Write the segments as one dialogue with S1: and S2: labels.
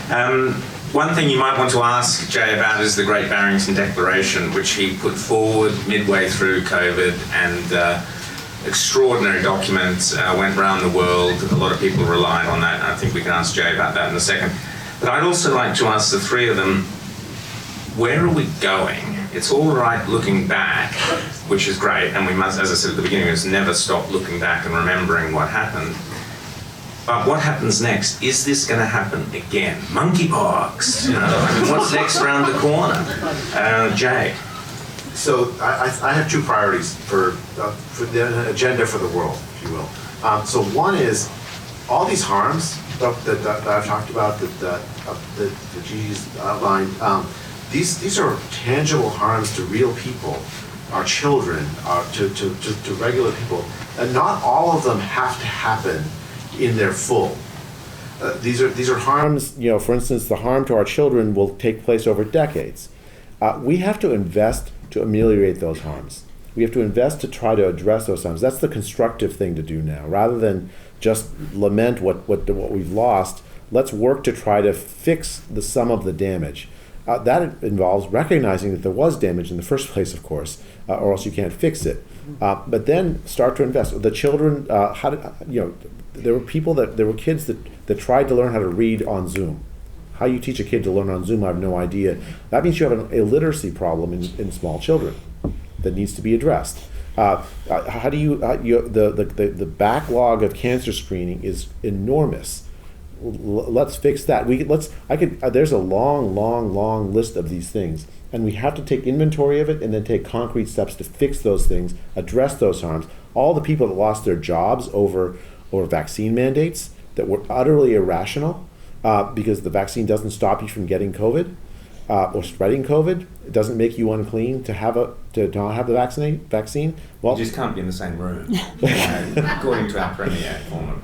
S1: One thing you might want to ask Jay about is the Great Barrington Declaration, which he put forward midway through COVID, and extraordinary document, went around the world. A lot of people relied on that, and I think we can ask Jay about that in a second. But I'd also like to ask the three of them, where are we going? It's all right looking back, which is great, and we must, as I said at the beginning, we must never stop looking back and remembering what happened. But what happens next? Is this going to happen again? Monkeypox, you know, I mean, what's next around the corner? Jay.
S2: So I have two priorities for the agenda for the world, if you will. So one is all these harms that I've talked about, that Gigi's outlined. These are tangible harms to real people, our children, to regular people, and not all of them have to happen in their full. These are harms. You know, for instance, the harm to our children will take place over decades. We have to invest to ameliorate those harms. We have to invest to try to address those harms. That's the constructive thing to do now, rather than just lament what we've lost. Let's work to try to fix the sum of the damage. That involves recognizing that there was damage in the first place, of course, or else you can't fix it. But then start to invest. The children, there were kids that tried to learn how to read on Zoom. How you teach a kid to learn on Zoom, I have no idea. That means you have an illiteracy problem in small children that needs to be addressed. How do the backlog of cancer screening is enormous. Let's fix that. There's a long list of these things, and we have to take inventory of it and then take concrete steps to fix those things, address those harms. All the people that lost their jobs over vaccine mandates that were utterly irrational, because the vaccine doesn't stop you from getting COVID or spreading COVID. It doesn't make you unclean to not have the vaccine. Well,
S1: you just can't be in the same room, according to our premier former.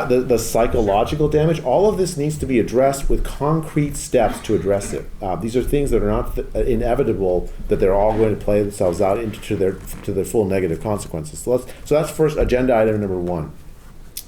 S2: The psychological damage, all of this needs to be addressed with concrete steps to address it. These are things that are not inevitable, that they're all going to play themselves out to their full negative consequences. So that's first agenda item number one.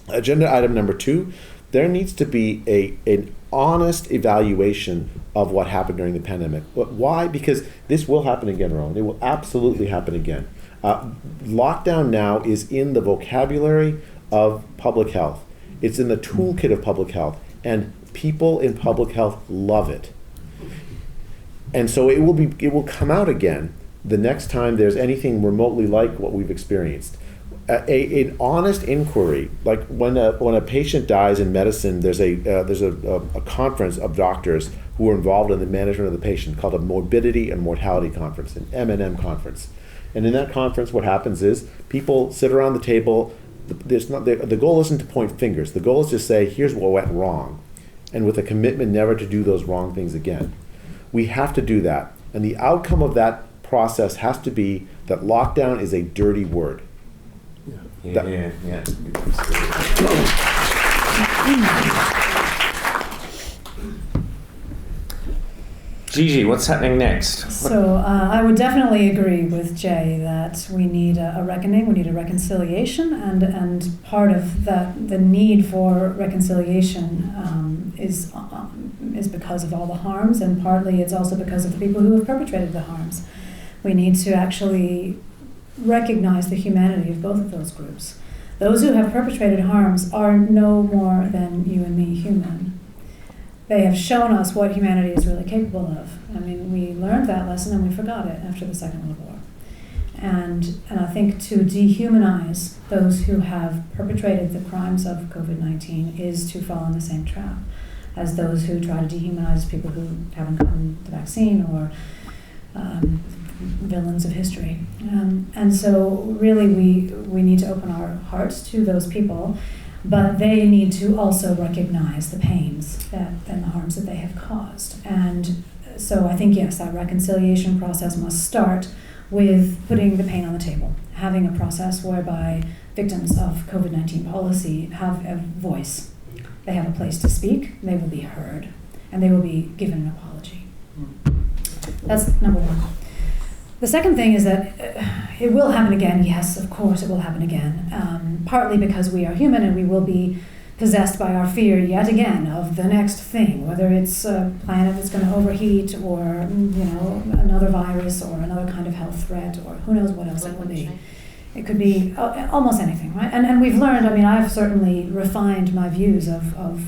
S2: Agenda item number two, there needs to be an honest evaluation of what happened during the pandemic. Why? Because this will happen again, Rowan. It will absolutely happen again. Lockdown now is in the vocabulary of public health. It's in the toolkit of public health, and people in public health love it. And so it will come out again the next time there's anything remotely like what we've experienced. An honest inquiry, like when a patient dies in medicine, there's a conference of doctors who are involved in the management of the patient called a morbidity and mortality conference, an M&M conference. And in that conference, what happens is people sit around the table. The goal isn't to point fingers. The goal is to say, here's what went wrong, and with a commitment never to do those wrong things again. We have to do that, and the outcome of that process has to be that lockdown is a dirty word.
S1: Yeah. Gigi, what's happening next?
S3: So I would definitely agree with Jay that we need a reckoning, we need a reconciliation, and part of the need for reconciliation is because of all the harms, and partly it's also because of the people who have perpetrated the harms. We need to actually recognize the humanity of both of those groups. Those who have perpetrated harms are no more than you and me human. They have shown us what humanity is really capable of. I mean, we learned that lesson and we forgot it after the Second World War. And I think to dehumanize those who have perpetrated the crimes of COVID-19 is to fall in the same trap as those who try to dehumanize people who haven't gotten the vaccine or villains of history. And so really we need to open our hearts to those people, but they need to also recognize the pains and the harms that they have caused. And so I think, yes, that reconciliation process must start with putting the pain on the table, having a process whereby victims of COVID-19 policy have a voice. They have a place to speak, they will be heard, and they will be given an apology. That's number one. The second thing is that it will happen again. Yes, of course it will happen again, partly because we are human and we will be possessed by our fear yet again of the next thing, whether it's a planet that's going to overheat, or another virus, or another kind of health threat, or who knows what else it will be. It could be almost anything, right? And we've learned, I've certainly refined my views of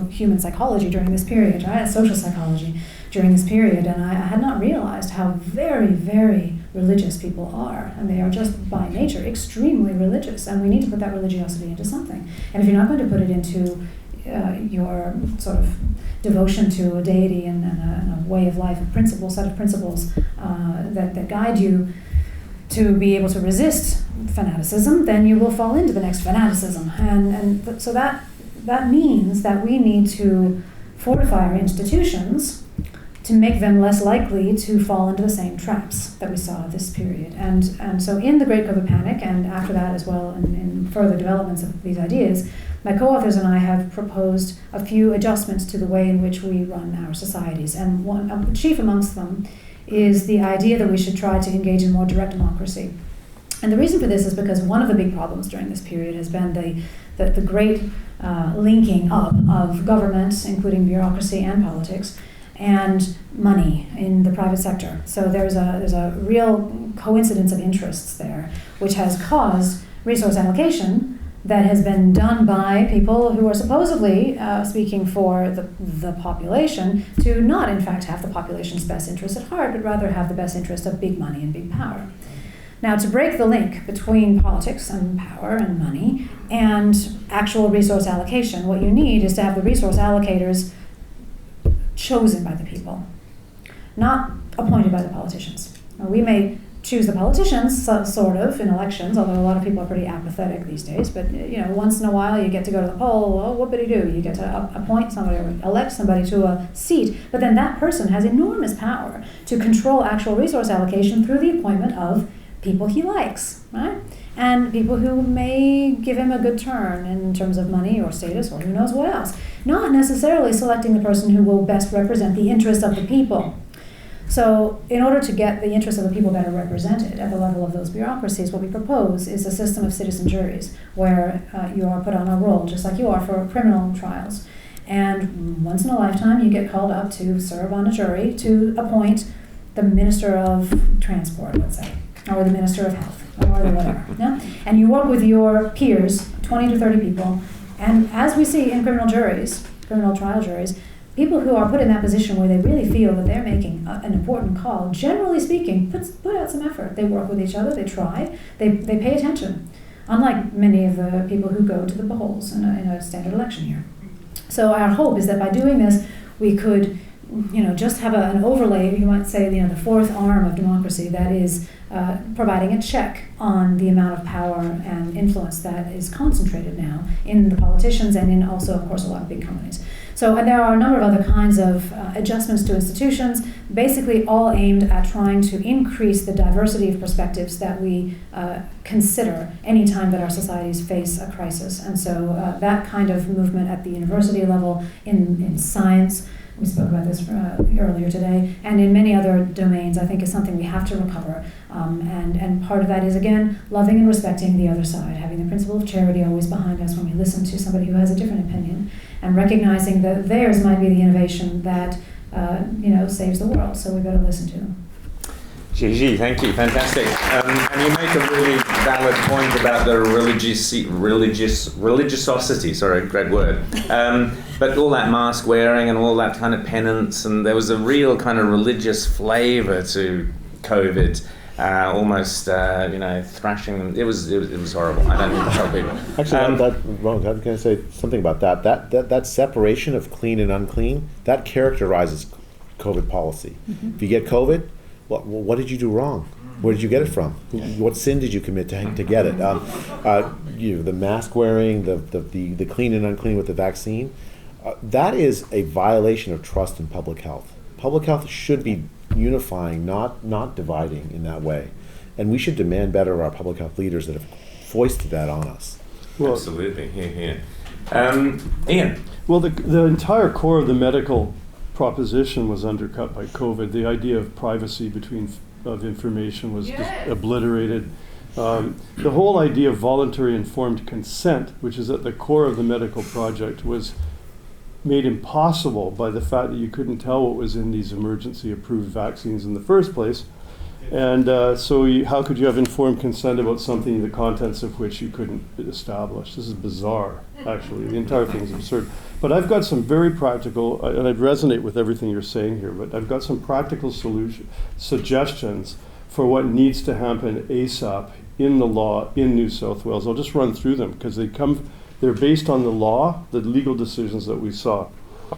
S3: human psychology during this period, right? Social psychology during this period, and I had not realized how very, very religious people are. And they are just by nature extremely religious, and we need to put that religiosity into something. And if you're not going to put it into your sort of devotion to a deity and a way of life, a set of principles that guide you to be able to resist fanaticism, then you will fall into the next fanaticism. And so that means that we need to fortify our institutions to make them less likely to fall into the same traps that we saw this period. And so in the Great COVID Panic, and after that as well, in further developments of these ideas, my co-authors and I have proposed a few adjustments to the way in which we run our societies. And one chief amongst them is the idea that we should try to engage in more direct democracy. And the reason for this is because one of the big problems during this period has been the great linking up of government, including bureaucracy and politics, and money in the private sector. So there's a real coincidence of interests there, which has caused resource allocation that has been done by people who are supposedly speaking for the population to not in fact have the population's best interest at heart, but rather have the best interest of big money and big power. Now, to break the link between politics and power and money and actual resource allocation, what you need is to have the resource allocators chosen by the people, not appointed by the politicians. Now, we may choose the politicians, sort of, in elections, although a lot of people are pretty apathetic these days, but once in a while you get to go to the poll, well, whoopity-doo, you get to appoint somebody or elect somebody to a seat, but then that person has enormous power to control actual resource allocation through the appointment of people he likes, right? And people who may give him a good turn in terms of money or status or who knows what else. Not necessarily selecting the person who will best represent the interests of the people. So in order to get the interests of the people better represented at the level of those bureaucracies, what we propose is a system of citizen juries where you are put on a roll, just like you are for criminal trials. And once in a lifetime, you get called up to serve on a jury to appoint the Minister of Transport, let's say, or the Minister of Health, or the whatever. Yeah? And you work with your peers, 20 to 30 people, and as we see in criminal trial juries, people who are put in that position where they really feel that they're making an important call, generally speaking, put out some effort. They work with each other, they try, they pay attention, unlike many of the people who go to the polls in a standard election year. So our hope is that by doing this, we could just have an overlay, you might say, the fourth arm of democracy, that is providing a check on the amount of power and influence that is concentrated now in the politicians and in also, of course, a lot of big companies. So and there are a number of other kinds of adjustments to institutions, basically all aimed at trying to increase the diversity of perspectives that we consider any time that our societies face a crisis. And so that kind of movement at the university level, in science, we spoke about this earlier today, and in many other domains, I think is something we have to recover. And part of that is, again, loving and respecting the other side, having the principle of charity always behind us when we listen to somebody who has a different opinion, and recognizing that theirs might be the innovation that saves the world, so we better listen to them.
S1: Gigi, thank you, fantastic. And you make a really valid point about the religiosity, sorry, great word. But all that mask wearing and all that kind of penance, and there was a real kind of religious flavour to COVID, almost thrashing them. It was horrible. I don't need to tell people.
S2: Actually, I'm going to say something about that. That separation of clean and unclean, that characterizes COVID policy. Mm-hmm. If you get COVID, what did you do wrong? Where did you get it from? What sin did you commit to get it? The mask wearing, the clean and unclean with the vaccine, that is a violation of trust in public health. Public health should be unifying, not dividing in that way. And we should demand better of our public health leaders that have foisted that on us.
S1: Well, absolutely, here. Iain?
S4: Well, the entire core of the medical proposition was undercut by COVID. The idea of privacy of information was just obliterated. The whole idea of voluntary informed consent, which is at the core of the medical project, was made impossible by the fact that you couldn't tell what was in these emergency approved vaccines in the first place. And how could you have informed consent about something, the contents of which you couldn't establish? This is bizarre, actually. The entire thing is absurd. But I've got some very practical, and I resonate with everything you're saying here, but I've got some practical suggestions for what needs to happen ASAP in the law in New South Wales. I'll just run through them because they're based on the law, the legal decisions that we saw.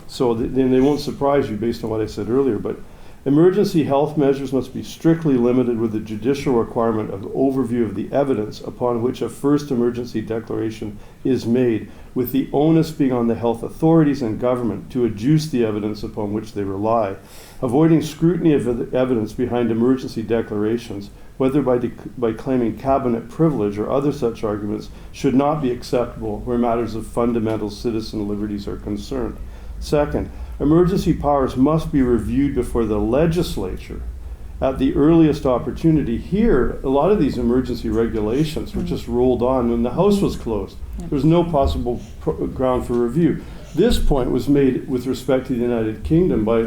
S4: So then they won't surprise you based on what I said earlier, but emergency health measures must be strictly limited with the judicial requirement of overview of the evidence upon which a first emergency declaration is made, with the onus being on the health authorities and government to adduce the evidence upon which they rely. Avoiding scrutiny of the evidence behind emergency declarations, whether by claiming cabinet privilege or other such arguments, should not be acceptable where matters of fundamental citizen liberties are concerned. Second, emergency powers must be reviewed before the legislature at the earliest opportunity. Here, a lot of these emergency regulations were just rolled on when the House was closed. There was no possible ground for review. This point was made with respect to the United Kingdom by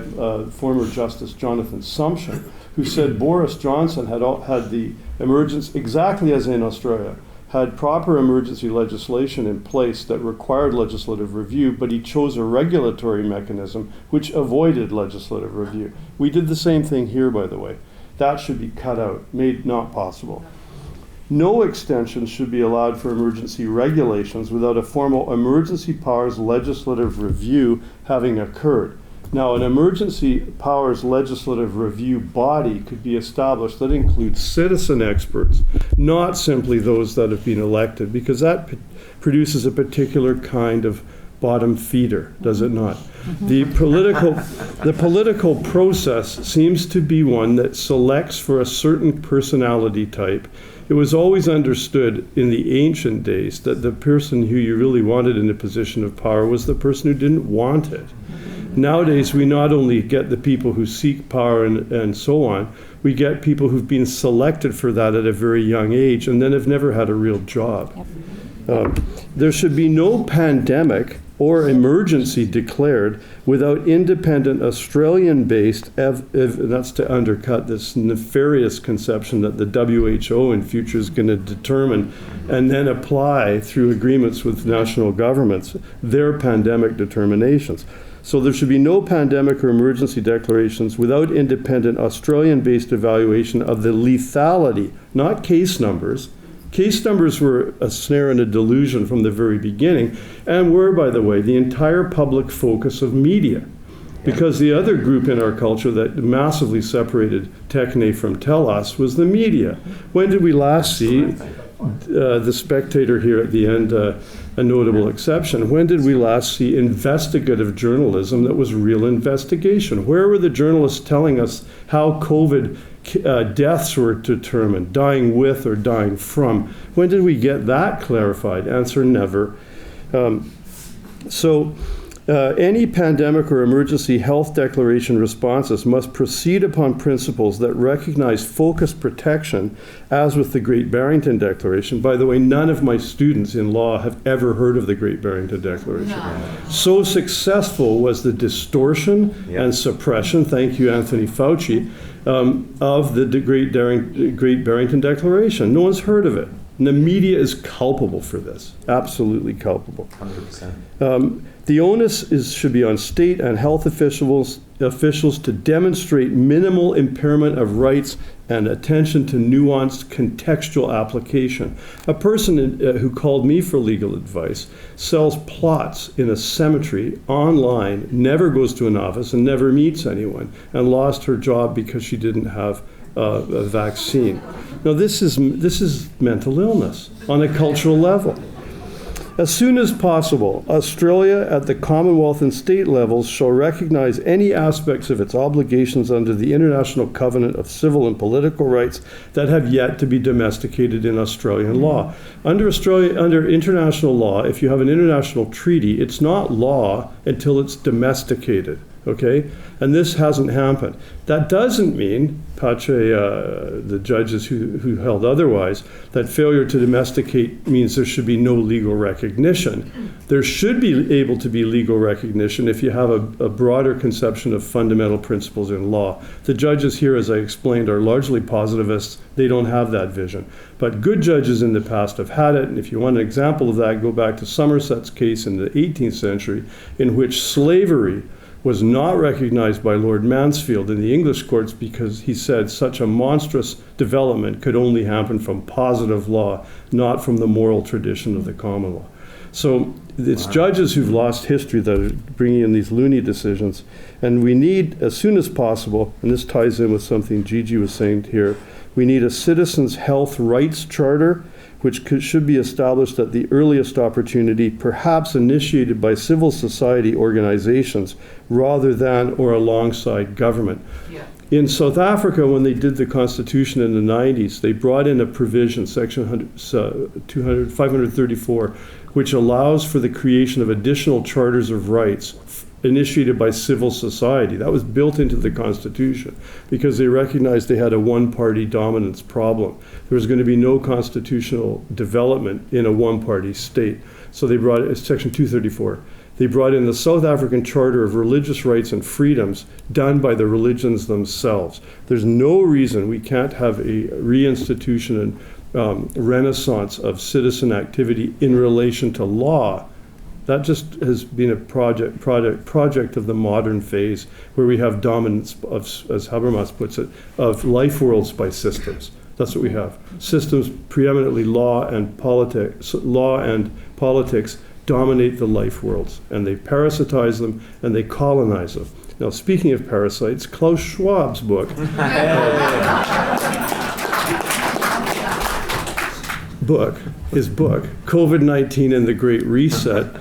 S4: former Justice Jonathan Sumption, who said Boris Johnson had the emergency, exactly as in Australia, had proper emergency legislation in place that required legislative review, but he chose a regulatory mechanism which avoided legislative review. We did the same thing here, by the way. That should be cut out, made not possible. No extensions should be allowed for emergency regulations without a formal emergency powers legislative review having occurred. Now, an emergency powers legislative review body could be established that includes citizen experts, not simply those that have been elected, because that produces a particular kind of bottom feeder, does it not? The political process seems to be one that selects for a certain personality type. It was always understood in the ancient days that the person who you really wanted in a position of power was the person who didn't want it. Nowadays, we not only get the people who seek power and so on, we get people who've been selected for that at a very young age and then have never had a real job. There should be no pandemic or emergency declared without independent Australian-based, that's to undercut this nefarious conception that the WHO in future is going to determine and then apply through agreements with national governments their pandemic determinations. So there should be no pandemic or emergency declarations without independent Australian-based evaluation of the lethality, not case numbers. Case numbers were a snare and a delusion from the very beginning, and were, by the way, the entire public focus of media. Because the other group in our culture that massively separated techne from telos was the media. When did we last see the Spectator here at the end, a notable exception? When did we last see investigative journalism that was real investigation? Where were the journalists telling us how COVID deaths were determined, dying with or dying from? When did we get that clarified? Answer, never. Any pandemic or emergency health declaration responses must proceed upon principles that recognize focused protection, as with the Great Barrington Declaration. By the way, none of my students in law have ever heard of the Great Barrington Declaration. No. So successful was the distortion and suppression, thank you, Anthony Fauci, of the Great Barrington Declaration. No one's heard of it. And the media is culpable for this, absolutely culpable.
S1: 100%.
S4: The onus should be on state and health officials to demonstrate minimal impairment of rights and attention to nuanced contextual application. A person who called me for legal advice sells plots in a cemetery online, never goes to an office and never meets anyone, and lost her job because she didn't have a vaccine. Now this is mental illness on a cultural level. As soon as possible, Australia at the Commonwealth and state levels shall recognize any aspects of its obligations under the International Covenant of Civil and Political Rights that have yet to be domesticated in Australian law. Under international law, if you have an international treaty, it's not law until it's domesticated. okay? And this hasn't happened. That doesn't mean, the judges who held otherwise, that failure to domesticate means there should be no legal recognition. There should be able to be legal recognition if you have a broader conception of fundamental principles in law. The judges here, as I explained, are largely positivists. They don't have that vision. But good judges in the past have had it, and if you want an example of that, go back to Somerset's case in the 18th century, in which slavery was not recognized by Lord Mansfield in the English courts because he said such a monstrous development could only happen from positive law, not from the moral tradition of the common law. So it's judges who've lost history that are bringing in these loony decisions. And we need, as soon as possible, and this ties in with something Gigi was saying here, we need a citizens' health rights charter, which should be established at the earliest opportunity, perhaps initiated by civil society organizations rather than or alongside government.
S5: Yeah.
S4: In South Africa, when they did the constitution in the 90s, they brought in a provision, section 534, which allows for the creation of additional charters of rights initiated by civil society. That was built into the Constitution because they recognized they had a one-party dominance problem. There was going to be no constitutional development in a one-party state. So they brought it, Section 234. They brought in the South African Charter of Religious Rights and Freedoms done by the religions themselves. There's no reason we can't have a reinstitution and renaissance of citizen activity in relation to law. That just has been a project of the modern phase where we have dominance of, as Habermas puts it, of life worlds by systems. That's what we have. Systems, preeminently law and politics dominate the life worlds, and they parasitize them and they colonize them. Now, speaking of parasites, Klaus Schwab's book, his book, COVID-19 and the Great Reset,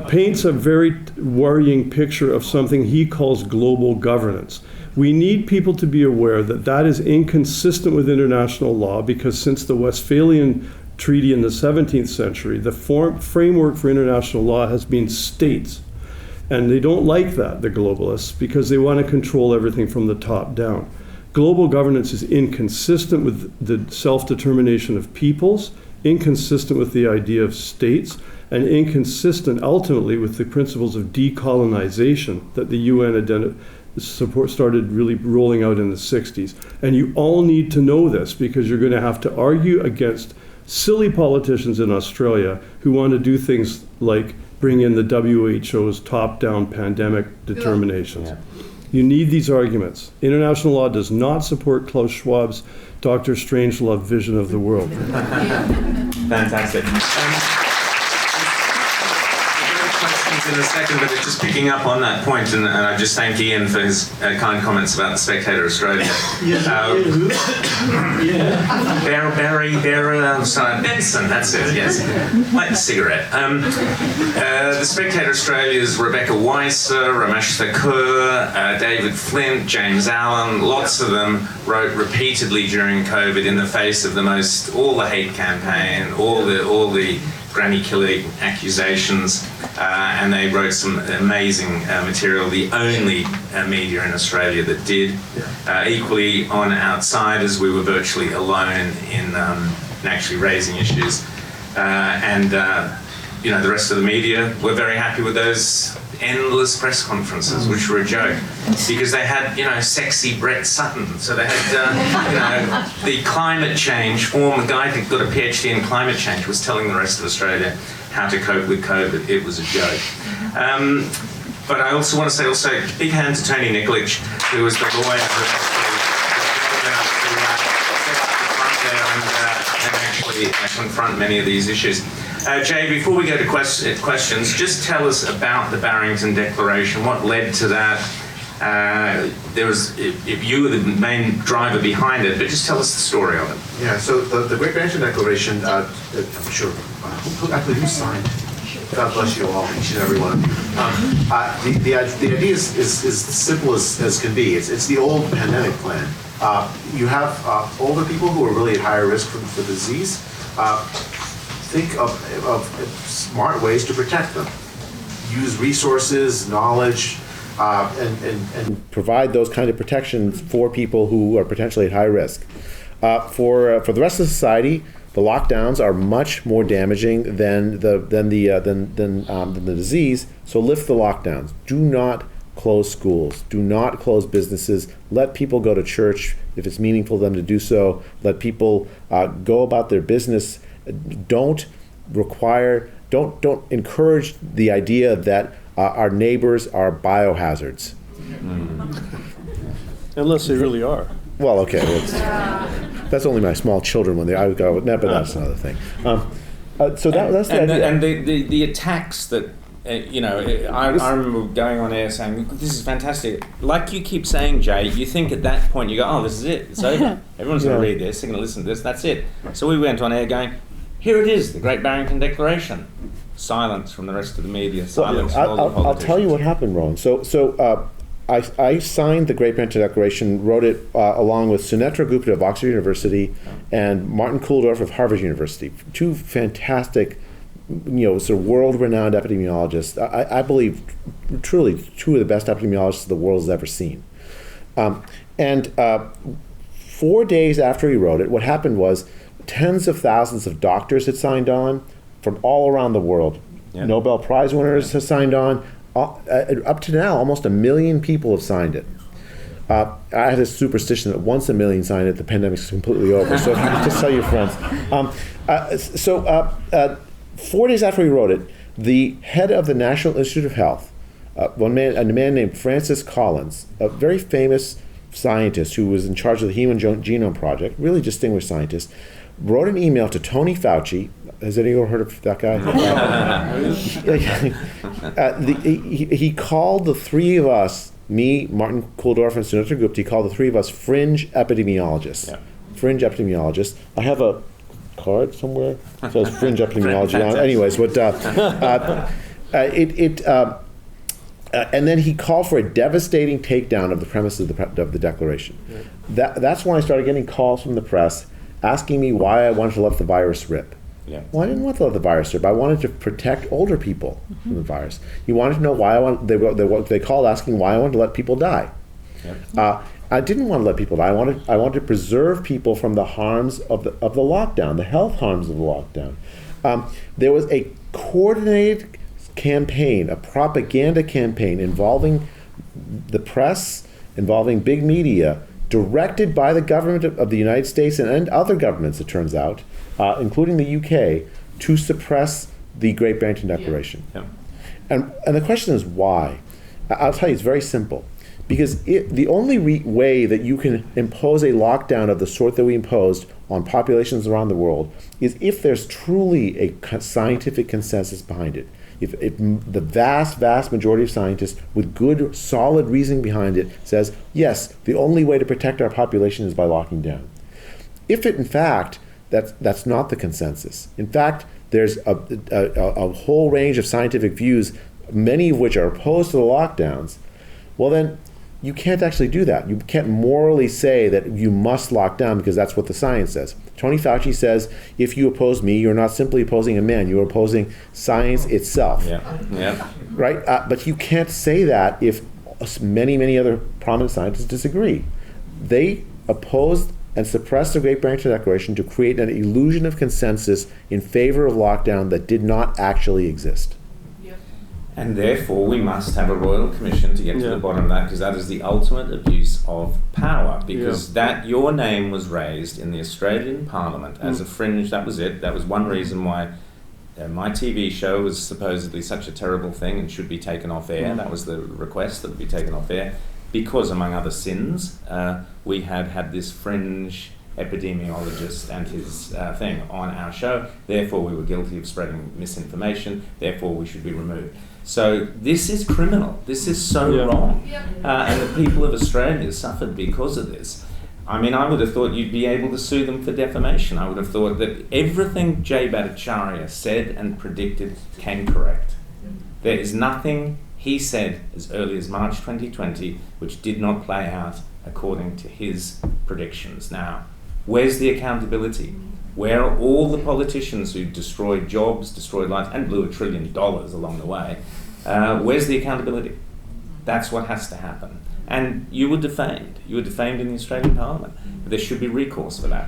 S4: paints a very worrying picture of something he calls global governance. We need people to be aware that that is inconsistent with international law because since the Westphalian Treaty in the 17th century, the framework for international law has been states. And they don't like that, the globalists, because they want to control everything from the top down. Global governance is inconsistent with the self-determination of peoples, inconsistent with the idea of states, and inconsistent ultimately with the principles of decolonization that the UN started really rolling out in the 60s. And you all need to know this because you're going to have to argue against silly politicians in Australia who want to do things like bring in the WHO's top-down pandemic determinations.
S2: Yeah.
S4: You need these arguments. International law does not support Klaus Schwab's Dr. Strangelove vision of the world.
S1: Fantastic. In a second, but just picking up on that point, and I just thank Iain for his kind comments about the Spectator Australia. Benson, that's it, yes. Light the cigarette. The Spectator Australia's Rebecca Weiser, Ramesh Thakur, David Flint, James Allen, lots of them wrote repeatedly during COVID in the face of all the hate campaign, all the granny killing accusations, and they wrote some amazing material, the only media in Australia that did. Equally on Outsiders, we were virtually alone in actually raising issues. The rest of the media were very happy with those endless press conferences, which were a joke, because they had, sexy Brett Sutton. So they had, the climate change the guy who got a PhD in climate change was telling the rest of Australia how to cope with COVID. It was a joke. But I also want to say big hand to Tony Nikolic, who was the lawyer who actually confront many of these issues. Jay, before we go to questions, just tell us about the Barrington Declaration. What led to that? If you were the main driver behind it, but just tell us the story of it.
S2: Yeah, so the Great Barrington Declaration, I'm sure, who signed? God bless you all, each and every one of you. The idea is simple as can be. It's the old pandemic plan. You have older people who are really at higher risk for the disease. Think of smart ways to protect them. Use resources, knowledge, and provide those kind of protections for people who are potentially at high risk. For the rest of society, the lockdowns are much more damaging than the disease. So lift the lockdowns. Do not close schools. Do not close businesses. Let people go to church if it's meaningful to them to do so. Let people go about their business. Don't encourage the idea that our neighbors are biohazards.
S4: Unless they really are.
S2: Well, okay, that's only my small children when I would go, no, but that's another thing. So that's the idea.
S1: And the attacks that, I remember going on air saying, this is fantastic. Like you keep saying, Jay, you think at that point, you go, oh, this is it, it's over. Everyone's going to read this, they're going to listen to this, that's it. So we went on air going, here it is, the Great Barrington Declaration. Silence from the rest of the media, silence from all the politicians.
S2: I'll tell you what happened, Rowan. So I signed the Great Barrington Declaration, wrote it along with Sunetra Gupta of Oxford University and Martin Kulldorff of Harvard University, two fantastic, sort of world-renowned epidemiologists. I believe truly two of the best epidemiologists the world has ever seen. 4 days after he wrote it, what happened was tens of thousands of doctors had signed on from all around the world. Yeah. Nobel Prize winners have signed on. Up to now, almost 1 million people have signed it. I had a superstition that once 1 million signed it, the pandemic's completely over. So if you could just tell your friends. 4 days after he wrote it, the head of the National Institute of Health, a man named Francis Collins, a very famous scientist who was in charge of the Human Genome Project, really distinguished scientist, wrote an email to Tony Fauci. Has anyone heard of that guy? He called the three of us, me, Martin Kulldorff, and Sunetra Gupta, he called the three of us fringe epidemiologists. Yeah. Fringe epidemiologists. I have a card somewhere that says fringe epidemiology on it. Anyways, and then he called for a devastating takedown of the premises of the Declaration. Yeah. That's when I started getting calls from the press asking me why I wanted to let the virus rip. Yeah. Well, I didn't want to let the virus rip. I wanted to protect older people from the virus. You wanted to know why they called asking why I wanted to let people die. Yeah. I didn't want to let people die. I wanted to preserve people from the harms of the lockdown, the health harms of the lockdown. There was a coordinated campaign, a propaganda campaign involving the press, involving big media, directed by the government of the United States and other governments, it turns out, including the UK, to suppress the Great Barrington Declaration. Yeah. Yeah. And the question is why? I'll tell you, it's very simple. Because the only way that you can impose a lockdown of the sort that we imposed on populations around the world is if there's truly a scientific consensus behind it. If the vast majority of scientists with good, solid reasoning behind it says, yes, the only way to protect our population is by locking down. If in fact, that's not the consensus. In fact, there's a whole range of scientific views, many of which are opposed to the lockdowns, well then, you can't actually do that. You can't morally say that you must lock down because that's what the science says. Tony Fauci says, if you oppose me, you're not simply opposing a man, you're opposing science itself. Yeah. Yeah. Right? But you can't say that if many other prominent scientists disagree. They opposed and suppressed the Great Barrington Declaration to create an illusion of consensus in favor of lockdown that did not actually exist.
S1: And therefore, we must have a royal commission to get to the bottom of that, because that is the ultimate abuse of power. Because that your name was raised in the Australian Parliament as a fringe. That was it. That was one reason why my TV show was supposedly such a terrible thing and should be taken off air. That was the request, that it be taken off air, because among other sins, we had this fringe epidemiologist and his thing on our show. Therefore, we were guilty of spreading misinformation. Therefore, we should be removed. So this is criminal. This is so wrong. And the people of Australia suffered because of this. I mean, I would have thought you'd be able to sue them for defamation. I would have thought that everything J. Bhattacharya said and predicted came correct. There is nothing he said as early as March 2020 which did not play out according to his predictions. Now, where's the accountability? Where are all the politicians who destroyed jobs, destroyed lives, and blew $1 trillion along the way? Where's the accountability?
S5: That's what has to happen. And you were defamed. You were defamed in the Australian Parliament. There should be recourse for that.